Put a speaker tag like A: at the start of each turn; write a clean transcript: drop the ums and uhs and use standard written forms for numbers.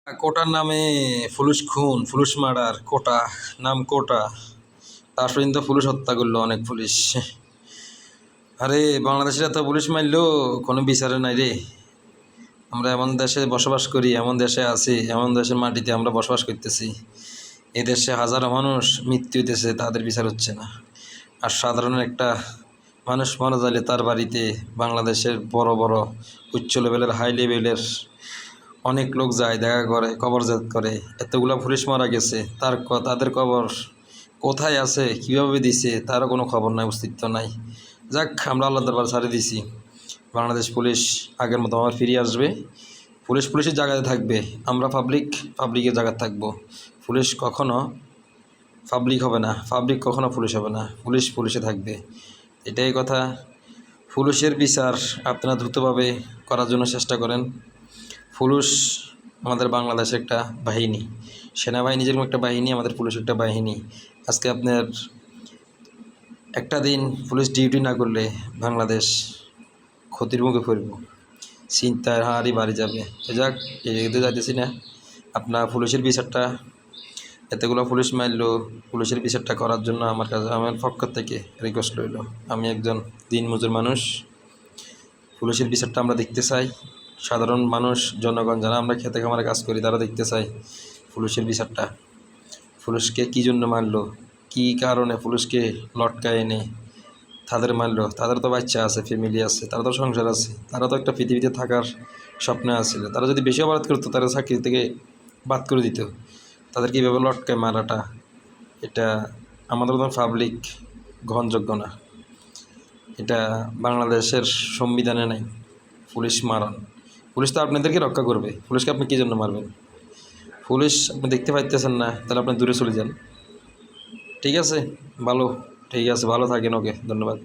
A: কোটার নামে ফুলুস খুন, ফুলুস মার্ডার, কোটা নাম কোটা। তার পর্যন্ত পুলিশ হত্যা করলো অনেক পুলিশ। আরে বাংলাদেশের এত পুলিশ মারলো কোনো বিচারে নাই রে। আমরা এমন দেশে বসবাস করি, এমন দেশে আছি, এমন দেশের মাটিতে আমরা বসবাস করতেছি। এই দেশে হাজারো মানুষ মৃত্যু হইতেছে, তাদের বিচার হচ্ছে না। আর সাধারণ একটা মানুষ মারা যাইলে তার বাড়িতে বাংলাদেশের বড় বড় উচ্চ লেভেলের হাই লেভেলের অনেক লোক যায়, দেখা করে, কবরজাত করে। এতগুলা পুলিশ মারা গেছে, তাদের কবর কোথায় আছে, কীভাবে দিছে, তারও কোনো খবর নাই, অস্তিত্ব নাই। যাক, আমরা আল্লাহ দরবার ছাড়ে দিছি। বাংলাদেশ পুলিশ আগের মতো আবার ফিরে আসবে। পুলিশ পুলিশের জায়গায় থাকবে, আমরা পাবলিকের জায়গায় থাকবো। পুলিশ কখনো পাবলিক হবে না, পাবলিক কখনো পুলিশ হবে না, পুলিশ পুলিশে থাকবে। এটাই কথা। পুলিশের বিচার আপনারা দ্রুতভাবে করার জন্য চেষ্টা করেন। পুলিশ আমাদের বাংলাদেশের একটা বাহিনী, সেনাবাহিনী যেরকম একটা বাহিনী, আমাদের পুলিশ একটা বাহিনী। আজকে আপনার একটা দিন পুলিশ ডিউটি না করলে বাংলাদেশ ক্ষতির মুখে পড়ব, চিন্তার হারই বাড়ি যাবে। যাক, এদিকে যাইতেছি না। আপনার পুলিশের বিচারটা, এতগুলো পুলিশ মারলো, পুলিশের বিচারটা করার জন্য আমার পক্ষ থেকে রিকোয়েস্ট রইল। আমি একজন দিনমজুর মানুষ, পুলিশের বিচারটা আমরা দেখতে চাই। সাধারণ মানুষ, জনগণ যারা আমরা খেতে খামারে কাজ করি, তারা দেখতে চাই পুলিশের বিচারটা। পুলিশকে কী জন্য মারলো, কী কারণে পুলিশকে লটকায় এনে তাদের মারলো। তাদের তো বাচ্চা আছে, ফ্যামিলি আছে, তারা তো সংসার আছে, তারা তো একটা পৃথিবীতে থাকার স্বপ্নে আছিল। তারা যদি বেশি অপরাধ করতো, তারা চাকরি থেকে বাদ করে দিত। তাদের কীভাবে লটকায় মারাটা, এটা আমাদের মতন পাবলিক গ্রহণযোগ্য না। এটা বাংলাদেশের সংবিধানে নাই পুলিশ মারান। পুলিশ তো আপনাদেরকে রক্ষা করবে, পুলিশকে আপনি কী জন্য মারবেন? পুলিশ আপনি দেখতে পাইতেছেন না, তাহলে আপনি দূরে চলে যান। ঠিক আছে, ভালো, ঠিক আছে, ভালো থাকেন। ওকে, ধন্যবাদ।